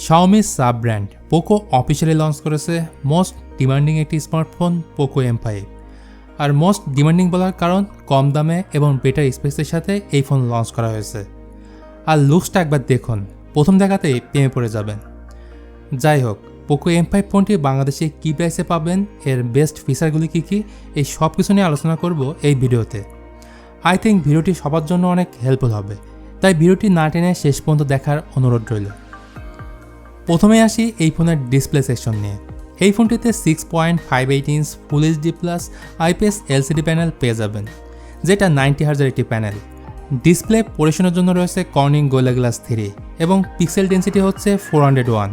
Xiaomi sub brand Poco officially launch করেছে most demanding একটি smartphone Poco M5। আর most demanding বলার কারণ কম দামে এবং বেটার স্পেসের সাথে এই ফোন লঞ্চ করা হয়েছে। আর লুকসটা একবার দেখুন, প্রথম দেখাতেই প্রেমে পড়ে যাবেন। যাই হোক, পোকো M5 ফোনটি বাংলাদেশে কী প্রাইসে পাবেন, এর বেস্ট ফিচারগুলি কী এই সব কিছু নিয়ে আলোচনা করব এই ভিডিওতে। আই থিঙ্ক ভিডিওটি সবার জন্য অনেক হেল্পফুল হবে, তাই ভিডিওটি না টেনে শেষ পর্যন্ত দেখার অনুরোধ রইল। প্রথমে আসি এই ফোনের ডিসপ্লে সেকশন নিয়ে। এই ফোনটিতে 6.58 inch full HD plus IPS LCD panel পেয়ে যাবেন, যেটা 90 হার্জের একটি প্যানেল। ডিসপ্লে পরিবেশনের জন্য রয়েছে কর্নিং গোরিলা গ্লাস 3 এবং পিক্সেল ডেন্সিটি হচ্ছে 401।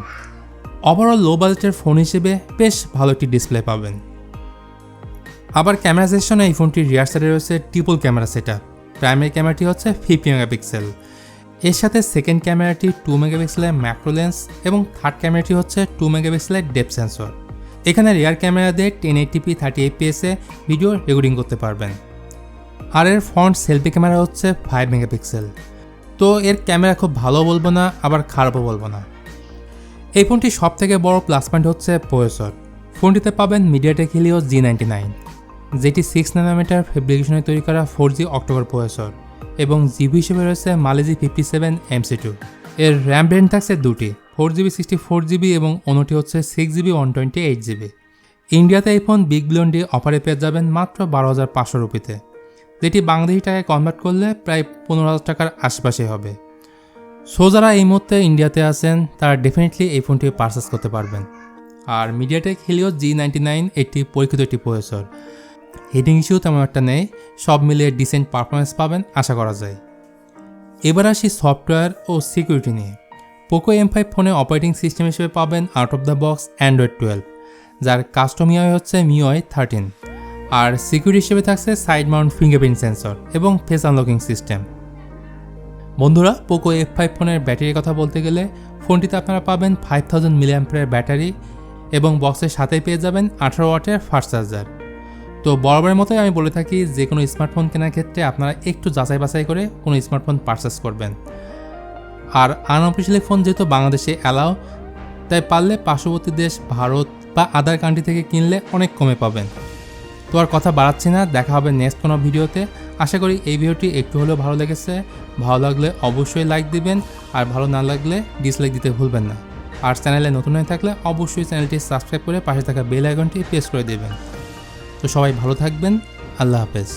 ওভারঅল লো বাজেটের ফোন হিসেবে বেশ ভালো একটি ডিসপ্লে পাবেন। আবার ক্যামেরা সেকশনে এই ফোনটির রিয়ার সাইডে রয়েছে ট্রিপল ক্যামেরা সেটআপ। প্রাইমারি ক্যামেরাটি হচ্ছে 50 মেগাপিক্সেল, এর সাথে সেকেন্ড ক্যামেরাটি 2 মেগাপিক্সেলের ম্যাক্রো লেন্স এবং থার্ড ক্যামেরাটি হচ্ছে 2 মেগাপিক্সেলের ডেপথ সেন্সর। এখানে রিয়ার ক্যামেরা দিয়ে 1080p 30fps ভিডিও রেকর্ডিং করতে পারবেন। আর এর ফ্রন্ট সেলফি ক্যামেরা হচ্ছে 5 মেগাপিক্সেল। তো এর ক্যামেরা খুব ভালো বলবো না, আবার খারাপও বলবো না। এই ফোনটির সবথেকে বড় প্লাস পয়েন্ট হচ্ছে প্রসেসর। ফোনটিতে পাবেন MediaTek Helio G99, যেটি 6 nanometer ফেব্রিকেশনে তৈরি করা 4G অক্টোকোর প্রসেসর এবং জিবি হিসেবে রয়েছে Mali-G 57 MC2। এর র্যাম ভেরিয়েন্ট থাকছে দুটি, 4GB 64GB এবং অন্যটি হচ্ছে 6GB 128GB। ইন্ডিয়াতে এই ফোন বিগ বিলিয়ন ডে অফারে পেয়ে যাবেন মাত্র 12,500 রুপিতে, যেটি বাংলাদেশি টাকায় কনভার্ট করলে প্রায় 15,000 টাকার আশেপাশে হবে। সো যারা এই মুহূর্তে ইন্ডিয়াতে আছেন তারা ডেফিনেটলি এই ফোনটি পারচেস করতে পারবেন। আর MediaTek Helio G99 একটি পরীক্ষিত একটি প্রসেসর, হিটিং ইস্যু তেমন একটা নেই, সব মিলিয়ে ডিসেন্ট পারফরমেন্স পাবেন আশা করা যায়। এবার আসি সফটওয়্যার ও সিকিউরিটি নিয়ে। পোকো M5 ফোনে অপারেটিং সিস্টেম হিসেবে পাবেন out of the box Android 12, যার কাস্টম UI হচ্ছে MIUI 13। আর সিকিউরিটি হিসেবে থাকছে সাইড মাউন্ট ফিঙ্গারপ্রিন্ট সেন্সর এবং ফেস আনলকিং সিস্টেম। বন্ধুরা, পোকো F5 ফোনের ব্যাটারির কথা বলতে গেলে ফোনটিতে আপনারা পাবেন 5000 mAh ব্যাটারি এবং বক্সের সাথেই পেয়ে যাবেন 18 ওয়াটের ফাস্ট চার্জার। তো বরাবরের মতোই আমি বলে থাকি, যে কোনো স্মার্টফোন কেনার ক্ষেত্রে আপনারা একটু যাচাই বাছাই করে কোনো স্মার্টফোন পারচেস করবেন। আর আনঅফিশিয়ালি ফোন যেহেতু বাংলাদেশে অ্যালাও, তাই পারলে পার্শ্ববর্তী দেশ ভারত বা আদার কান্ট্রি থেকে কিনলে অনেক কমে পাবেন। তো আর কথা বাড়াচ্ছি না, দেখা হবে নেক্সট কোনো ভিডিওতে। আশা করি এই ভিডিওটি একটু হলেও ভালো লেগেছে। ভালো লাগলে অবশ্যই লাইক দিবেন, আর ভালো না লাগলে ডিসলাইক দিতে ভুলবেন না। আর চ্যানেলে নতুন হয়ে থাকলে অবশ্যই চ্যানেলটি সাবস্ক্রাইব করে পাশে থাকা বেল আইকনটি প্রেস করে দেবেন। তো সবাই ভালো থাকবেন, আল্লাহ হাফেজ।